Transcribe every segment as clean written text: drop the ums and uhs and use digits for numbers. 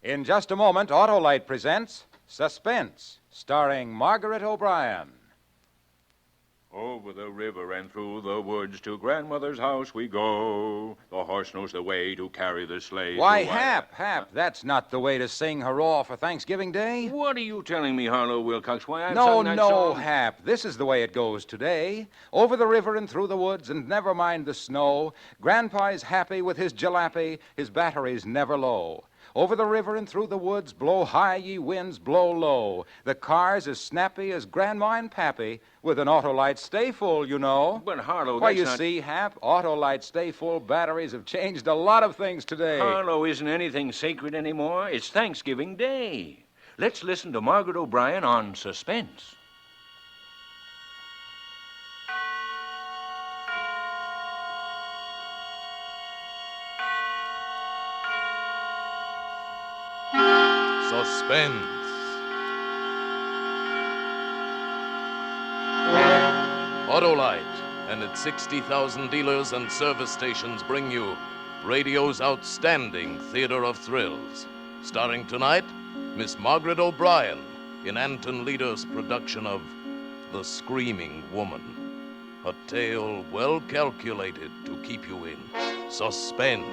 In just a moment, Autolite presents Suspense, starring Margaret O'Brien. Over the river and through the woods to grandmother's house we go. The horse knows the way to carry the sleigh. Why, Hap, that's not the way to sing Hurrah for Thanksgiving Day. What are you telling me, Harlow Wilcox? Why, I've sung that song. Hap, this is the way it goes today. Over the river and through the woods and never mind the snow. Grandpa's happy with his jalopy, his battery's never low. Over the river and through the woods, blow high ye winds, blow low. The car's as snappy as Grandma and Pappy, with an Autolite Stay Full, you know. But, Harlow, Why, you see, Hap, Autolite Stay Full batteries have changed a lot of things today. Harlow, isn't anything sacred anymore? It's Thanksgiving Day. Let's listen to Margaret O'Brien on Suspense. Suspense. Autolite and its 60,000 dealers and service stations bring you radio's outstanding theater of thrills. Starring tonight, Miss Margaret O'Brien in Anton Leader's production of The Screaming Woman. A tale well calculated to keep you in suspense.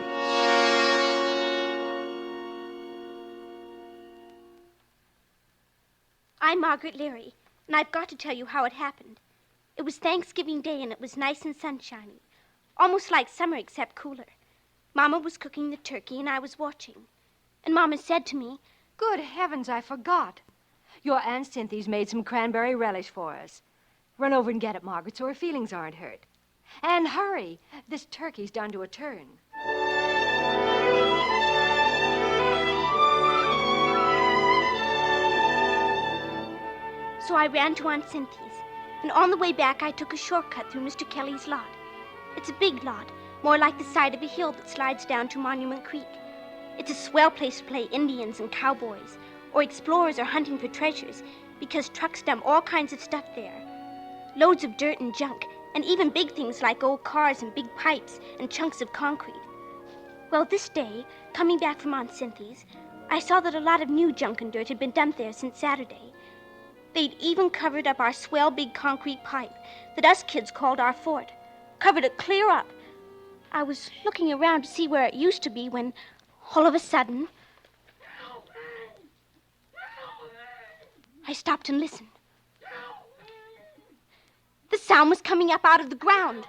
I'm Margaret Leary, and I've got to tell you how it happened. It was Thanksgiving Day, and it was nice and sunshiny, almost like summer except cooler. Mama was cooking the turkey, and I was watching. And Mama said to me, "Good heavens, I forgot. Your Aunt Cynthia's made some cranberry relish for us. Run over and get it, Margaret, so her feelings aren't hurt. And hurry, this turkey's done to a turn." So I ran to Aunt Cynthia's, and on the way back I took a shortcut through Mr. Kelly's lot. It's a big lot, more like the side of a hill that slides down to Monument Creek. It's a swell place to play Indians and cowboys, or explorers or hunting for treasures, because trucks dump all kinds of stuff there. Loads of dirt and junk, and even big things like old cars and big pipes and chunks of concrete. Well, this day, coming back from Aunt Cynthia's, I saw that a lot of new junk and dirt had been dumped there since Saturday. They'd even covered up our swell big concrete pipe that us kids called our fort. Covered it clear up. I was looking around to see where it used to be when, all of a sudden, I stopped and listened. The sound was coming up out of the ground.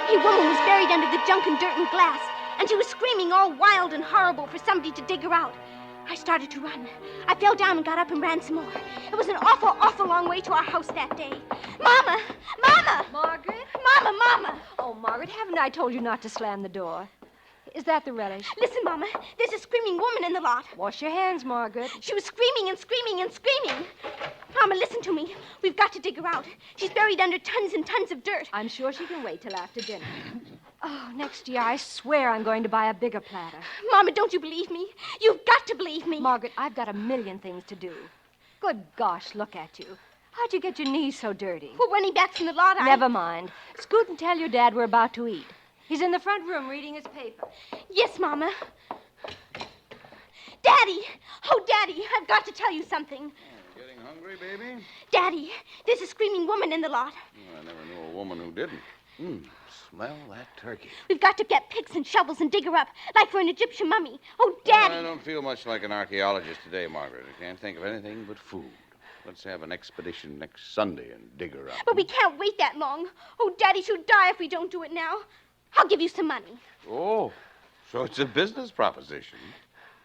A woman was buried under the junk and dirt and glass, and she was screaming all wild and horrible for somebody to dig her out. I started to run. I fell down and got up and ran some more. It was an awful, awful long way to our house that day. Mama! Mama! Margaret? Mama! Oh, Margaret, haven't I told you not to slam the door? Is that the relish? Listen, Mama. There's a screaming woman in the lot. Wash your hands, Margaret. She was screaming and screaming and screaming. Mama, listen to me. We've got to dig her out. She's buried under tons and tons of dirt. I'm sure she can wait till after dinner. Oh, next year, I swear I'm going to buy a bigger platter. Mama, don't you believe me? You've got to believe me. Margaret, I've got a million things to do. Good gosh, look at you. How'd you get your knees so dirty? Well, running back from the lot, Never mind. Scoot and tell your dad we're about to eat. He's in the front room reading his paper. Yes, Mama. Daddy! Oh, Daddy, I've got to tell you something. Getting hungry, baby? Daddy, there's a screaming woman in the lot. Oh, I never knew a woman who didn't. Smell that turkey. We've got to get picks and shovels and dig her up, like for an Egyptian mummy. Oh, Daddy! I don't feel much like an archaeologist today, Margaret. I can't think of anything but food. Let's have an expedition next Sunday and dig her up. But we can't wait that long. Oh, Daddy, she'll die if we don't do it now. I'll give you some money. Oh, so it's a business proposition.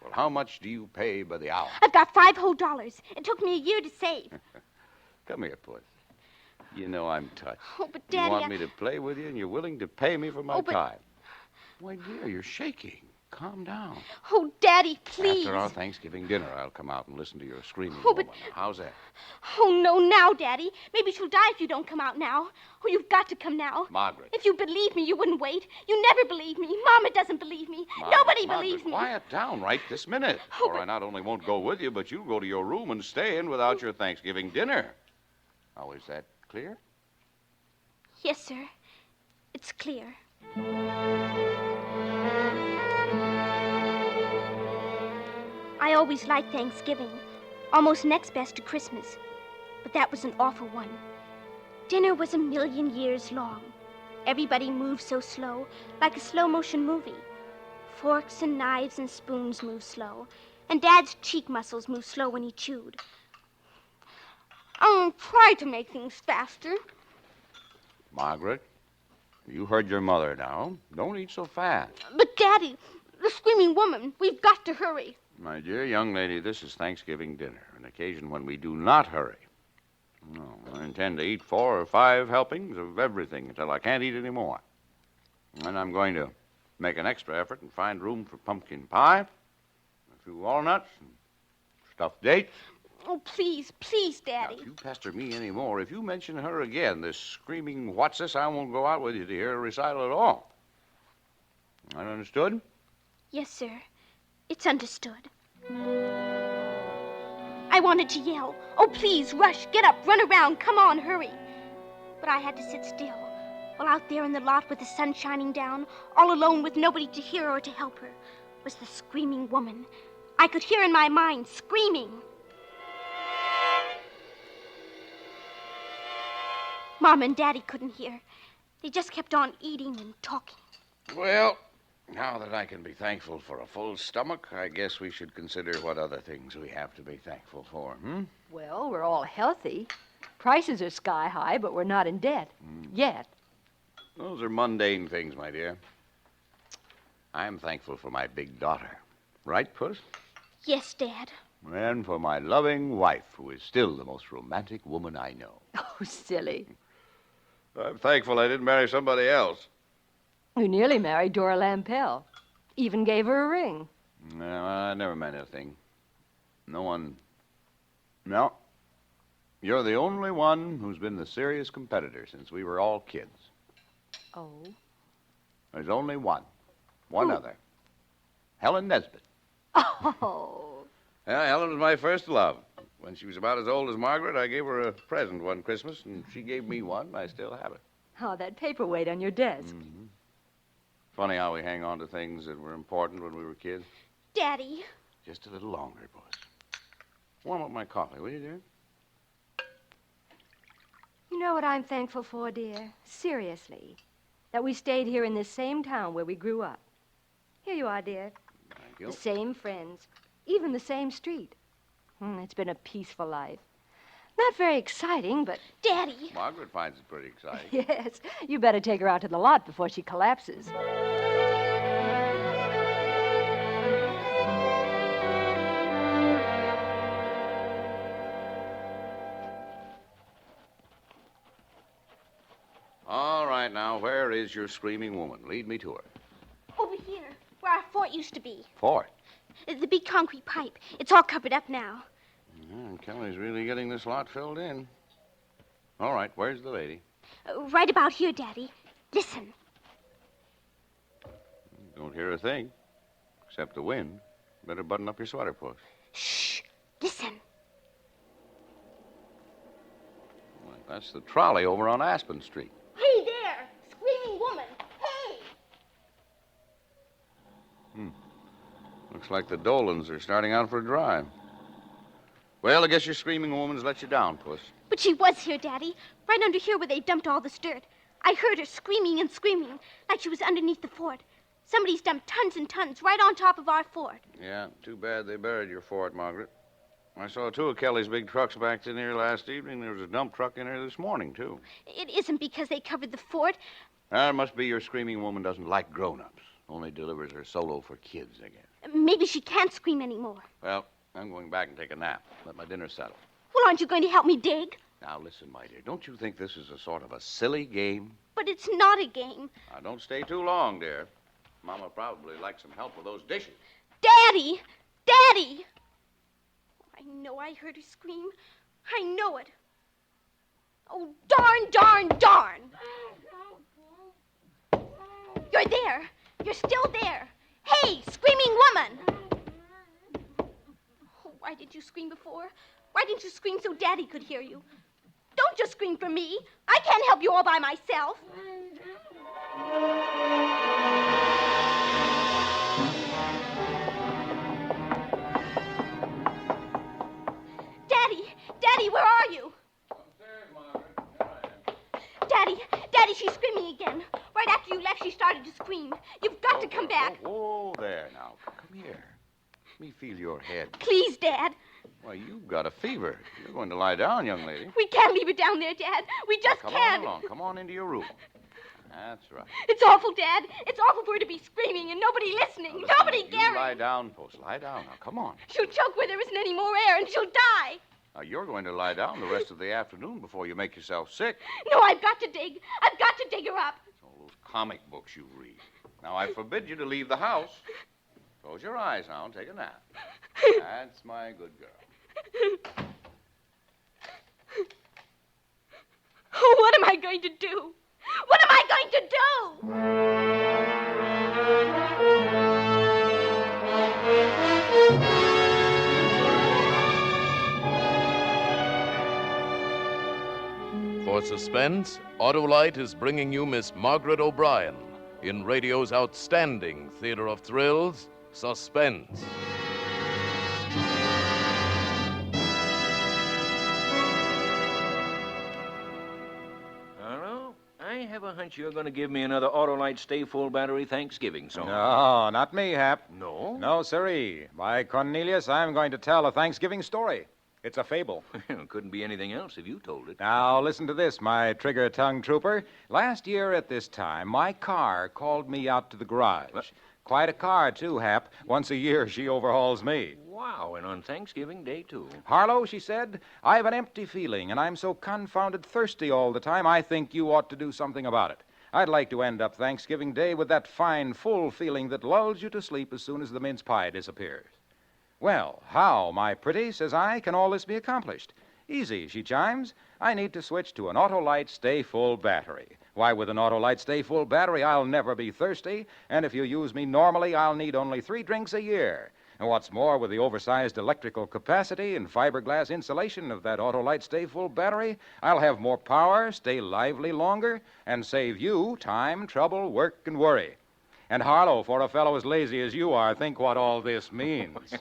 Well, how much do you pay by the hour? I've got $5 whole. It took me a year to save. Come here, Puss. You know I'm touched. Oh, but Daddy, You want me to play with you, and you're willing to pay me for my but... time. Why, dear, you're shaking. Calm down. Oh, Daddy, please. After our Thanksgiving dinner, I'll come out and listen to your screaming Oh, woman. but... How's that? Oh, no, now, Daddy. Maybe she'll die if you don't come out now. Oh, you've got to come now. Margaret. If you believe me, you wouldn't wait. You never believe me. Mama doesn't believe me. Nobody believes me. Quiet down right this minute. Oh, or I not only won't go with you, but you'll go to your room and stay in without your Thanksgiving dinner. Now, is that clear? Yes, sir. It's clear. I always liked Thanksgiving, almost next best to Christmas. But that was an awful one. Dinner was a million years long. Everybody moved so slow, like a slow-motion movie. Forks and knives and spoons moved slow, and Dad's cheek muscles moved slow when he chewed. I'll try to make things faster. Margaret, you heard your mother now. Don't eat so fast. But, Daddy, the screaming woman, we've got to hurry. My dear young lady, this is Thanksgiving dinner, an occasion when we do not hurry. No, I intend to eat 4 or 5 helpings of everything until I can't eat any more. And I'm going to make an extra effort and find room for pumpkin pie, a few walnuts, and stuffed dates. Oh, please, please, Now, Daddy. if you pester me any more, if you mention her again, this screaming what's this, I won't go out with you to hear a recital at all. That understood? Yes, sir. It's understood. I wanted to yell, "Oh, please, rush, get up, run around, come on, hurry." But I had to sit still, while out there in the lot with the sun shining down, all alone with nobody to hear or to help her, was the screaming woman. I could hear in my mind, screaming. Mom and Daddy couldn't hear. They just kept on eating and talking. Well, now that I can be thankful for a full stomach, I guess we should consider what other things we have to be thankful for, hmm? Well, we're all healthy. Prices are sky high, but we're not in debt. Yet. Those are mundane things, my dear. I'm thankful for my big daughter. Right, Puss? Yes, Dad. And for my loving wife, who is still the most romantic woman I know. Oh, silly. I'm thankful I didn't marry somebody else. You nearly married Dora Lampell. Even gave her a ring. No, I never meant a thing. No one... No. You're the only one who's been the serious competitor since we were all kids. Oh. There's only one. One Who? other. Helen Nesbit. Oh. Yeah, Helen was my first love. When she was about as old as Margaret, I gave her a present one Christmas, and she gave me one. I still have it. Oh, that paperweight on your desk. Mm-hmm. Funny how we hang on to things that were important when we were kids. Daddy. Just a little longer, boys. Warm up my coffee, will you, dear? You know what I'm thankful for, dear? Seriously. That we stayed here in this same town where we grew up. Here you are, dear. Thank you. The same friends. Even the same street. It's been a peaceful life. Not very exciting, but... Daddy. Margaret finds it pretty exciting. Yes, you better take her out to the lot before she collapses. All right, now, where is your screaming woman? Lead me to her. Over here, where our fort used to be. Fort. The big concrete pipe. It's all covered up now. Yeah, Kelly's really getting this lot filled in. All right, where's the lady? Right about here, Daddy. Listen. Don't hear a thing, except the wind. Better button up your sweater, Puss. Shh. Listen. Well, that's the trolley over on Aspen Street. Hey there, screaming woman. Hey! Looks like the Dolans are starting out for a drive. Well, I guess your screaming woman's let you down, Puss. But she was here, Daddy. Right under here where they dumped all this dirt. I heard her screaming and screaming, like she was underneath the fort. Somebody's dumped tons and tons right on top of our fort. Yeah, too bad they buried your fort, Margaret. I saw 2 of Kelly's big trucks back in here last evening. There was a dump truck in here this morning, too. It isn't because they covered the fort. It must be your screaming woman doesn't like grown-ups. Only delivers her solo for kids, I guess. Maybe she can't scream anymore. Well, I'm going back and take a nap. Let my dinner settle. Well, aren't you going to help me dig? Now, listen, my dear. Don't you think this is a sort of a silly game? But it's not a game. Now, don't stay too long, dear. Mama probably likes some help with those dishes. Daddy! Daddy! I know I heard her scream. I know it. Oh, darn, darn, darn! You're there. You're still there. Hey, screaming woman! Oh, why did you scream before? Why didn't you scream so Daddy could hear you? Don't just scream for me. I can't help you all by myself. Daddy, where are you? Upstairs, Margaret. Here I am. Daddy, she's screaming again. Right after you left, she started to scream. You've got to come back. Whoa, there now. Come here. Let me feel your head. Please, Dad. Why, you've got a fever. You're going to lie down, young lady. We can't leave her down there, Dad. We just Come can't. on along. Come on into your room. That's right. It's awful, Dad. It's awful for her to be screaming and nobody listening. Now, Nobody listen, caring. you lie down, Post. Lie down now. Come on. She'll choke where there isn't any more air and she'll die. Now, you're going to lie down the rest of the afternoon before you make yourself sick. No, I've got to dig. I've got to dig her up. It's all those comic books you read. Now, I forbid you to leave the house. Close your eyes now and take a nap. That's my good girl. Oh, what am I going to do? What am I going to do? For Suspense, Autolite is bringing you Miss Margaret O'Brien in radio's outstanding theater of thrills, Suspense. Hello? I have a hunch you're going to give me another Autolite Stay Full Battery Thanksgiving song. No, not me, Hap. No? No, sirree. By Cornelius, I'm going to tell a Thanksgiving story. It's a fable. Couldn't be anything else if you told it. Now, listen to this, my trigger-tongue trooper. Last year at this time, my car called me out to the garage. What? Quite a car, too, Hap. Once a year, she overhauls me. Wow, and on Thanksgiving Day, too. Harlow, she said, I have an empty feeling, and I'm so confounded thirsty all the time, I think you ought to do something about it. I'd like to end up Thanksgiving Day with that fine, full feeling that lulls you to sleep as soon as the mince pie disappears. Well, how, my pretty, says I, can all this be accomplished? Easy, she chimes. I need to switch to an Autolite Stay Full battery. Why, with an Autolite Stay Full battery, I'll never be thirsty, and if you use me normally, I'll need only 3 drinks a year. And what's more, with the oversized electrical capacity and fiberglass insulation of that Autolite Stay Full battery, I'll have more power, stay lively longer, and save you time, trouble, work, and worry. And Harlow, for a fellow as lazy as you are, think what all this means.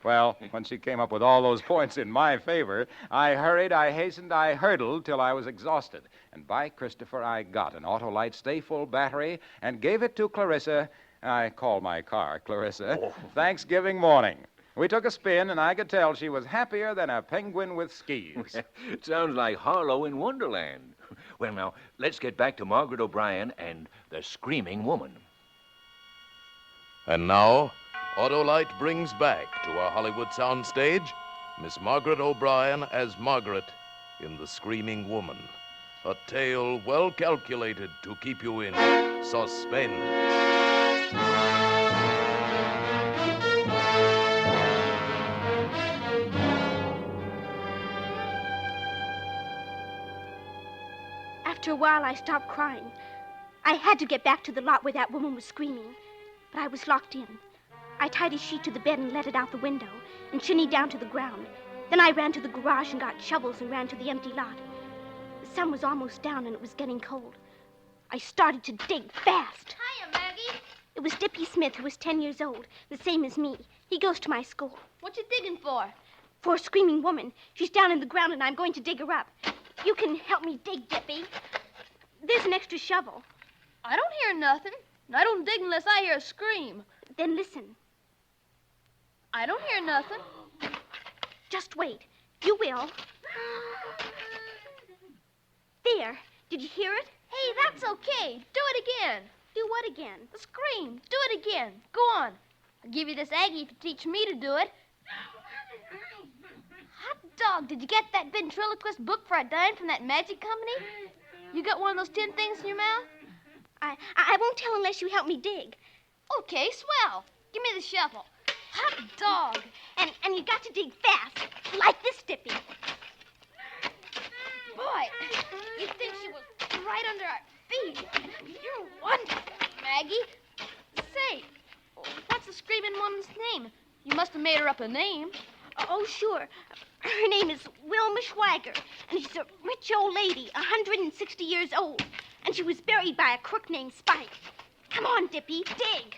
Well, when she came up with all those points in my favor, I hurried, I hastened, I hurtled till I was exhausted. And by Christopher, I got an Autolite Stay Full battery and gave it to Clarissa. I call my car Clarissa. Thanksgiving morning. We took a spin, and I could tell she was happier than a penguin with skis. It sounds like Harlow in Wonderland. Well, now, let's get back to Margaret O'Brien and the Screaming Woman. And now, Autolite brings back to our Hollywood soundstage Miss Margaret O'Brien as Margaret in The Screaming Woman. A tale well calculated to keep you in suspense. After a while, I stopped crying. I had to get back to the lot where that woman was screaming, but I was locked in. I tied a sheet to the bed and let it out the window and shinnied down to the ground. Then I ran to the garage and got shovels and ran to the empty lot. The sun was almost down and it was getting cold. I started to dig fast. Hiya, Maggie. It was Dippy Smith, who was 10 years old, the same as me. He goes to my school. What you digging for? For a screaming woman. She's down in the ground and I'm going to dig her up. You can help me dig, Dippy. There's an extra shovel. I don't hear nothing. And I don't dig unless I hear a scream. Then listen. I don't hear nothing. Just wait. You will. There. Did you hear it? Hey, that's okay. Do it again. Do what again? Scream. Do it again. Go on. I'll give you this Aggie if you teach me to do it. Hot dog, did you get that ventriloquist book for a dime from that magic company? You got one of those tin things in your mouth? I won't tell unless you help me dig. Okay, swell. Give me the shovel. Hot dog. And you got to dig fast. Like this, Dippy. Boy, you'd think she was right under our feet. You're wonderful, Maggie. Say, what's the screaming woman's name? You must have made her up a name. Oh, sure. Her name is Wilma Schwager, and she's a rich old lady, 160 years old. And she was buried by a crook named Spike. Come on, Dippy, dig.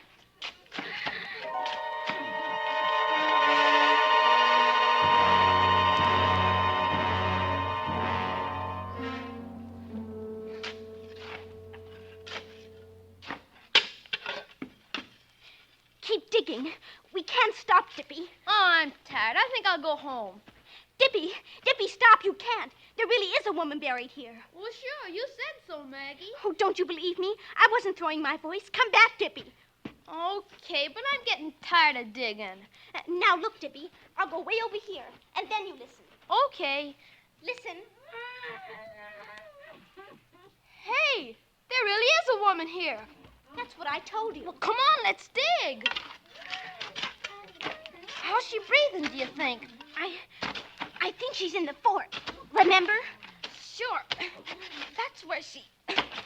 keep digging. We can't stop, Dippy. Oh, I'm tired. I think I'll go home. Dippy, stop. You can't. There really is a woman buried here. Well, sure. You said so, Maggie. Oh, don't you believe me? I wasn't throwing my voice. Come back, Dippy. Okay, but I'm getting tired of digging. Now, look, Dippy. I'll go way over here, and then you listen. Okay. Listen. Hey, there really is a woman here. That's what I told you. Well, come on, let's dig. How's she breathing, do you think? I think she's in the fort. Remember? Sure. That's where she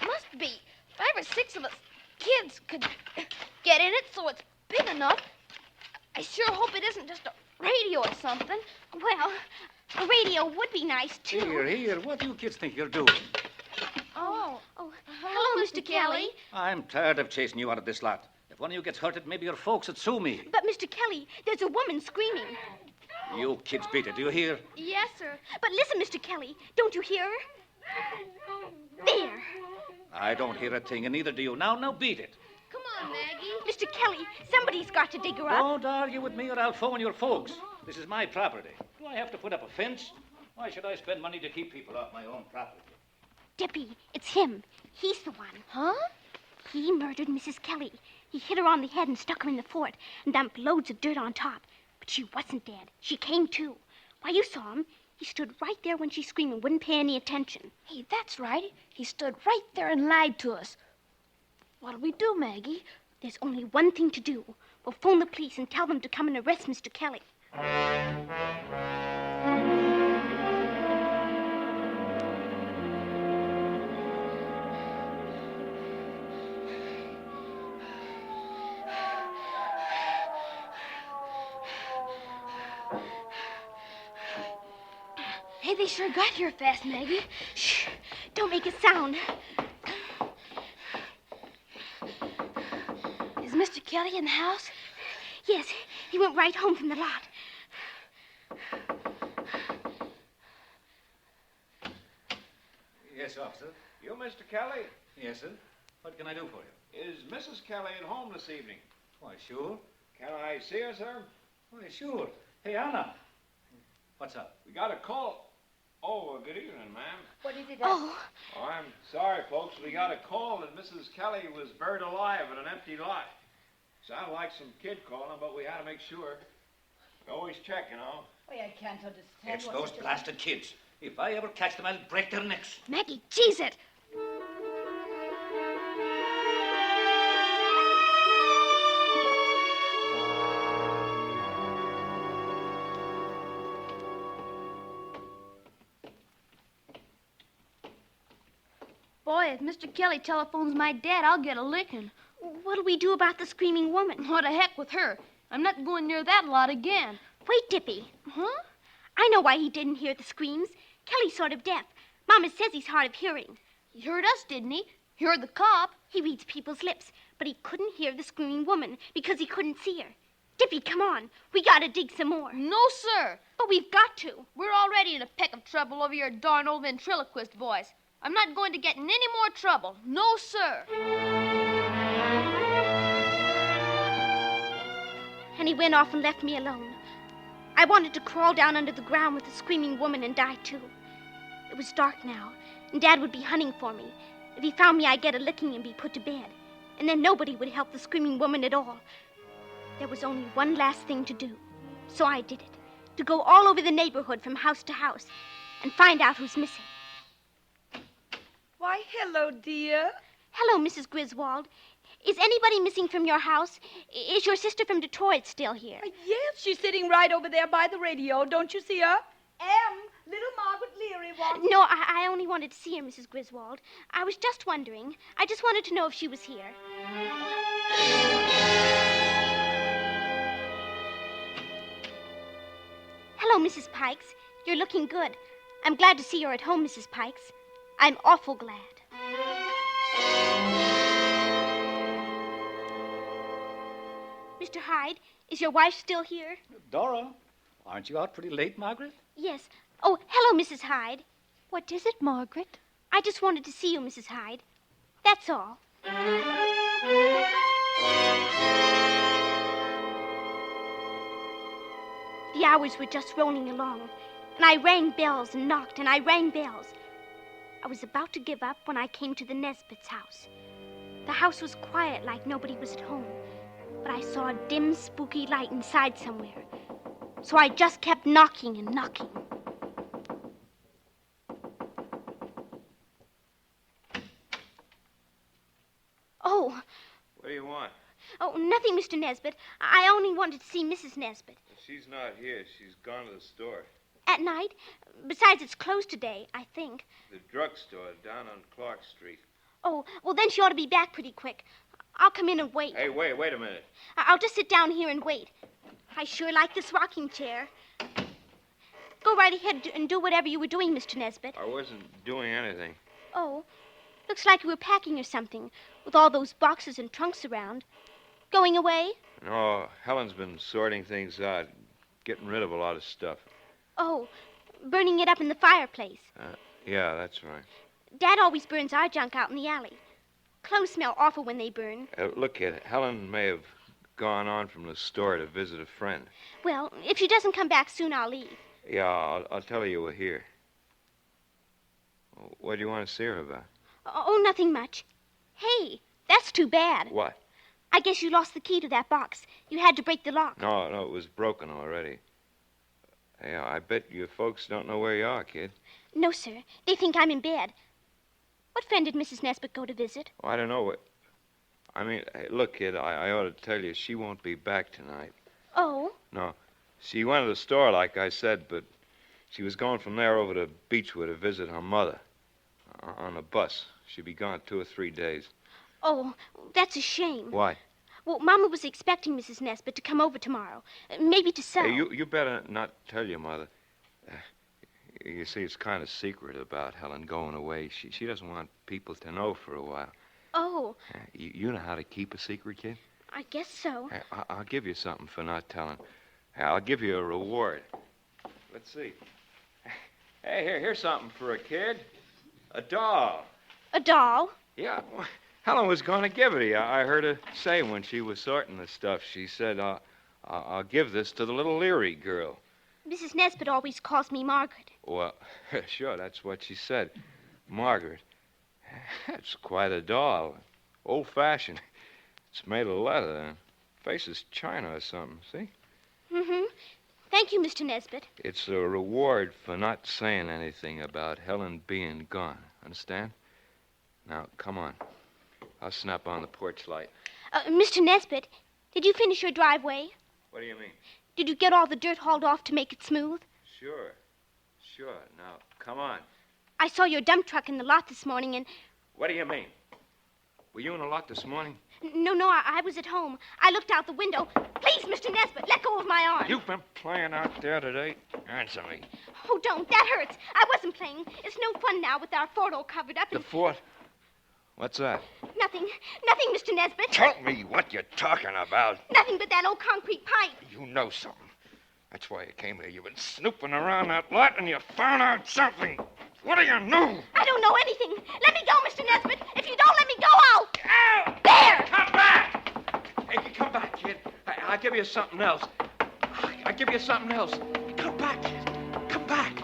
must be. 5 or 6 of us kids could get in it so it's big enough. I sure hope it isn't just a radio or something. Well, a radio would be nice, too. Here. What do you kids think you're doing? Oh, hello, Mr. Kelly. I'm tired of chasing you out of this lot. If one of you gets hurted, maybe your folks would sue me. But, Mr. Kelly, there's a woman screaming. You kids beat it, do you hear? Yes, sir. But listen, Mr. Kelly, don't you hear her? There. I don't hear a thing, and neither do you. Now beat it. Come on, Maggie. Mr. Kelly, somebody's got to dig her up. Don't argue with me or I'll phone your folks. This is my property. Do I have to put up a fence? Why should I spend money to keep people off my own property? Dippy, it's him. He's the one. Huh? He murdered Mrs. Kelly. He hit her on the head and stuck her in the fort and dumped loads of dirt on top. But she wasn't dead. She came to. Why, you saw him. He stood right there when she screamed and wouldn't pay any attention. Hey, that's right. He stood right there and lied to us. What'll we do, Maggie? There's only one thing to do. We'll phone the police and tell them to come and arrest Mr. Kelly. Hey, they sure got here fast, Maggie. Shh! Don't make a sound. Is Mr. Kelly in the house? Yes, he went right home from the lot. Yes, officer. You, Mr. Kelly? Yes, sir. What can I do for you? Is Mrs. Kelly at home this evening? Why, sure. Can I see her, sir? Why, sure. Hey, Anna. What's up? We got a call. Oh, good evening, ma'am. What is it? Oh, I'm sorry, folks. We got a call that Mrs. Kelly was buried alive in an empty lot. Sounded like some kid calling, but we had to make sure. We always check, you know. Why, I can't understand. It's those blasted kids. If I ever catch them, I'll break their necks. Maggie, cheese it. Boy, if Mr. Kelly telephones my dad, I'll get a licking. what'll we do about the screaming woman? What the heck with her? I'm not going near that lot again. Wait, Dippy. Huh? I know why he didn't hear the screams. Kelly's sort of deaf. Mama says he's hard of hearing. He heard us, didn't he? He heard the cop. He reads people's lips, but he couldn't hear the screaming woman because he couldn't see her. Dippy, come on. We gotta dig some more. No, sir. But we've got to. We're already in a peck of trouble over your darn old ventriloquist voice. I'm not going to get in any more trouble. No, sir. And he went off and left me alone. I wanted to crawl down under the ground with the screaming woman and die, too. It was dark now, and Dad would be hunting for me. If he found me, I'd get a licking and be put to bed. And then nobody would help the screaming woman at all. There was only one last thing to do. So I did it. To go all over the neighborhood from house to house and find out who's missing. Why, hello, dear. Hello, Mrs. Griswold. Is anybody missing from your house? Is your sister from Detroit still here? Yes, she's sitting right over there by the radio. Don't you see her? Little Margaret Leary wants... No, I only wanted to see her, Mrs. Griswold. I was just wondering. I just wanted to know if she was here. Hello, Mrs. Pikes. You're looking good. I'm glad to see you're at home, Mrs. Pikes. I'm awful glad. Mr. Hyde, is your wife still here? Dora, aren't you out pretty late, Margaret? Yes. Oh, hello, Mrs. Hyde. What is it, Margaret? I just wanted to see you, Mrs. Hyde. That's all. hours were just rolling along, and I rang bells and knocked, and I rang bells. I was about to give up when I came to the Nesbit's house. The house was quiet, like nobody was at home, but I saw a dim, spooky light inside somewhere. So I just kept knocking and knocking. Oh. What do you want? Oh, nothing, Mr. Nesbit. I only wanted to see Mrs. Nesbit. She's not here. She's gone to the store. At night? Besides, it's closed today, I think. The drugstore down on Clark Street. Oh, well, then she ought to be back pretty quick. I'll come in and wait. Hey, wait a minute. I'll just sit down here and wait. I sure like this rocking chair. Go right ahead and do whatever you were doing, Mr. Nesbit. I wasn't doing anything. Oh, looks like you were packing or something, with all those boxes and trunks around. Going away? No, Helen's been sorting things out, getting rid of a lot of stuff. Oh, burning it up in the fireplace. Yeah, that's right. Dad always burns our junk out in the alley. Clothes smell awful when they burn. Look, kid, Helen may have gone on from the store to visit a friend. Well, if she doesn't come back soon, I'll leave. Yeah, I'll tell her you were here. What do you want to see her about? Oh, nothing much. Hey, that's too bad. What? I guess you lost the key to that box. You had to break the lock. No, it was broken already. Yeah, I bet your folks don't know where you are, kid. No, sir. They think I'm in bed. What friend did Mrs. Nesbit go to visit? Oh, I don't know what... I mean, hey, look, kid, I ought to tell you, she won't be back tonight. Oh? No. She went to the store, like I said, but she was going from there over to Beechwood to visit her mother. On a bus. She'll be gone 2 or 3 days. Oh, that's a shame. Why? Well, Mama was expecting Mrs. Nesbit to come over tomorrow. Maybe to sell. Hey, you better not tell your mother. You see, it's kind of secret about Helen going away. She doesn't want people to know for a while. Oh. You know how to keep a secret, kid? I guess so. I'll give you something for not telling. I'll give you a reward. Let's see. Hey, here's something for a kid. A doll. A doll? Yeah. Helen was going to give it to you. I heard her say when she was sorting the stuff. She said, I'll give this to the little Leary girl. Mrs. Nesbit always calls me Margaret. Well, sure, that's what she said. Margaret. That's quite a doll. Old-fashioned. It's made of leather. Face is china or something, see? Mm-hmm. Thank you, Mr. Nesbit. It's a reward for not saying anything about Helen being gone. Understand? Now, come on. I'll snap on the porch light. Mr. Nesbit, did you finish your driveway? What do you mean? Did you get all the dirt hauled off to make it smooth? Sure. Now, come on. I saw your dump truck in the lot this morning and... What do you mean? Were you in the lot this morning? No, I was at home. I looked out the window. Please, Mr. Nesbit, let go of my arm. You've been playing out there today? Answer me. Oh, don't. That hurts. I wasn't playing. It's no fun now with our fort all covered up. The fort? What's that? Nothing, Mr. Nesbit. Tell me what you're talking about. Nothing but that old concrete pipe. You know something. That's why you came here. You've been snooping around that lot and you found out something. What do you know? I don't know anything. Let me go, Mr. Nesbit. If you don't let me go, I'll... Ow! There! Come back! Hey, come back, kid. I'll give you something else. I'll give you something else. Come back, kid. Come back.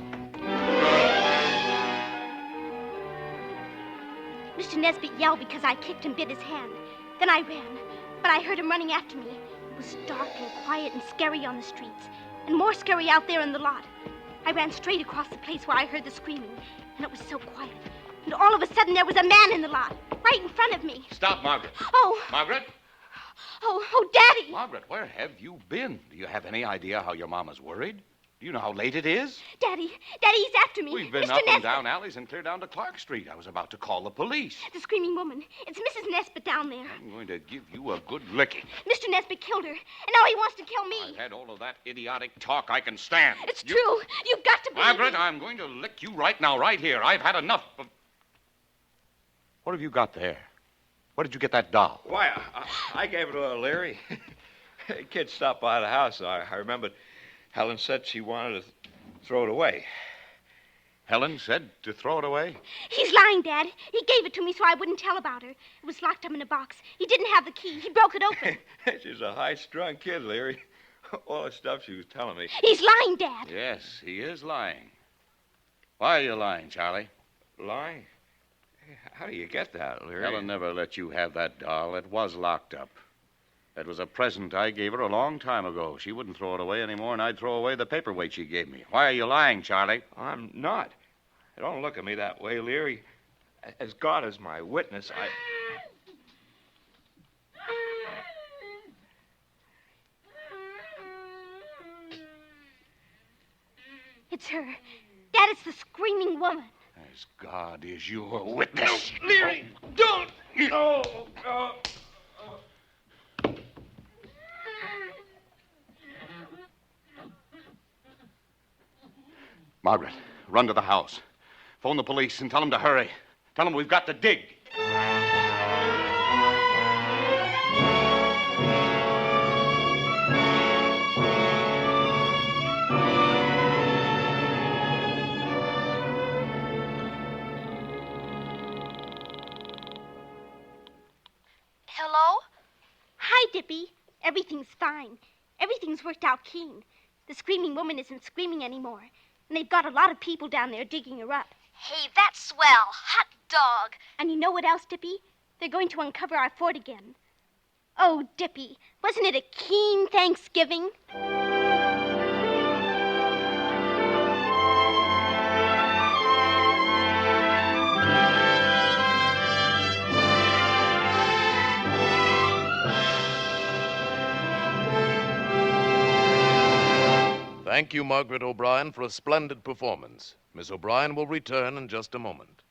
Mr. Nesbit yelled because I kicked and bit his hand. Then I ran, but I heard him running after me. It was dark and quiet and scary on the streets, and more scary out there in the lot. I ran straight across the place where I heard the screaming, and it was so quiet. And all of a sudden, there was a man in the lot, right in front of me. Stop, Margaret. Oh. Margaret? Oh, Daddy. Margaret, where have you been? Do you have any idea how your mama's worried? Do you know how late it is? Daddy, he's after me. We've been Mr. up Nesbit. and down alleys and clear down to Clark Street. I was about to call the police. The screaming woman. It's Mrs. Nesbit down there. I'm going to give you a good licking. Mr. Nesbit killed her, and now he wants to kill me. I've had all of that idiotic talk I can stand. It's true. You've got to believe Margaret, me. I'm going to lick you right now, right here. I've had enough of... What have you got there? Where did you get that doll? Why, I gave it to Leary. Kid stopped by the house. I remembered Helen said she wanted to throw it away. Helen said to throw it away? He's lying, Dad. He gave it to me so I wouldn't tell about her. It was locked up in a box. He didn't have the key. He broke it open. She's a high-strung kid, Leary. All the stuff she was telling me. He's lying, Dad. Yes, he is lying. Why are you lying, Charlie? Lying? Hey, how do you get that, Leary? Helen never let you have that doll. It was locked up. That was a present I gave her a long time ago. She wouldn't throw it away any more than I'd throw away the paperweight she gave me. Why are you lying, Charlie? I'm not. Don't look at me that way, Leary. As God is my witness, I... It's her. Dad, it's the screaming woman. As God is your witness. Leary, don't! No! Margaret, run to the house. Phone the police and tell them to hurry. Tell them we've got to dig. Hello? Hi, Dippy. Everything's fine. Everything's worked out keen. The screaming woman isn't screaming anymore. And they've got a lot of people down there digging her up. Hey, that's swell. Hot dog. And you know what else, Dippy? They're going to uncover our fort again. Oh, Dippy, wasn't it a keen Thanksgiving? Thank you, Margaret O'Brien, for a splendid performance. Miss O'Brien will return in just a moment.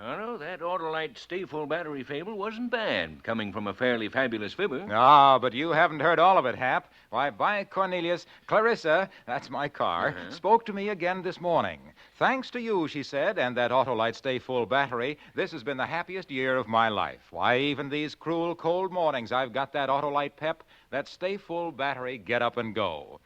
Oh, no, that Autolite Stay Full Battery fable wasn't bad, coming from a fairly fabulous fibber. Ah, but you haven't heard all of it, Hap. Why, by Cornelius, Clarissa, that's my car, spoke to me again this morning. Thanks to you, she said, and that Autolite Stay Full Battery, this has been the happiest year of my life. Why, even these cruel, cold mornings, I've got that Autolite pep, that Stay Full Battery, get up and go.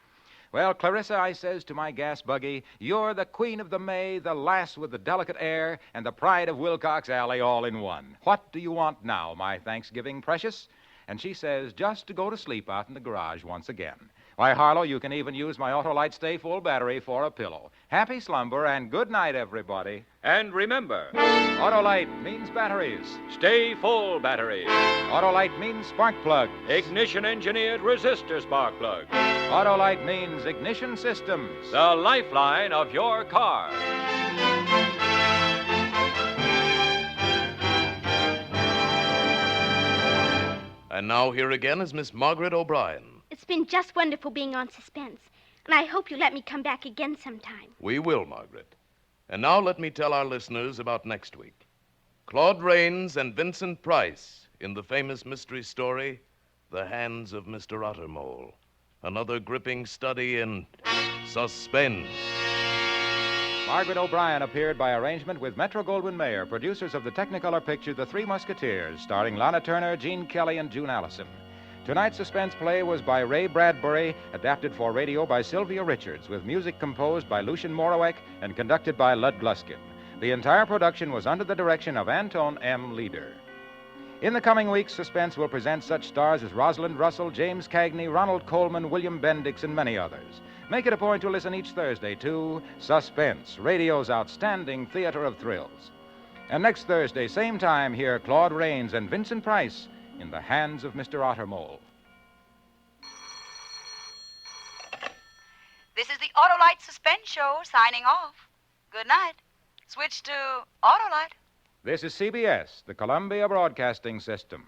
Well, Clarissa, I says to my gas buggy, you're the queen of the May, the lass with the delicate air, and the pride of Wilcox Alley all in one. What do you want now, my Thanksgiving precious? And she says, just to go to sleep out in the garage once again. Why, Harlow, you can even use my Autolite Stay Full Battery for a pillow. Happy slumber and good night, everybody. And remember, Autolite means batteries. Stay Full Battery. Autolite means spark plug. Ignition-engineered resistor spark plug. Autolite means ignition systems. The lifeline of your car. And now here again is Miss Margaret O'Brien. It's been just wonderful being on Suspense. And I hope you'll let me come back again sometime. We will, Margaret. And now let me tell our listeners about next week. Claude Rains and Vincent Price in the famous mystery story, The Hands of Mr. Ottermole. Another gripping study in suspense. Margaret O'Brien appeared by arrangement with Metro-Goldwyn-Mayer, producers of the Technicolor picture The Three Musketeers, starring Lana Turner, Gene Kelly, and June Allison. Tonight's suspense play was by Ray Bradbury, adapted for radio by Sylvia Richards, with music composed by Lucien Moraweck and conducted by Lud Gluskin. The entire production was under the direction of Anton M. Leader. In the coming weeks, Suspense will present such stars as Rosalind Russell, James Cagney, Ronald Coleman, William Bendix, and many others. Make it a point to listen each Thursday to Suspense, radio's outstanding theater of thrills. And next Thursday, same time, hear Claude Rains and Vincent Price in The Hands of Mr. Ottermole. This is the Autolite Suspense Show signing off. Good night. Switch to Autolite. This is CBS, the Columbia Broadcasting System.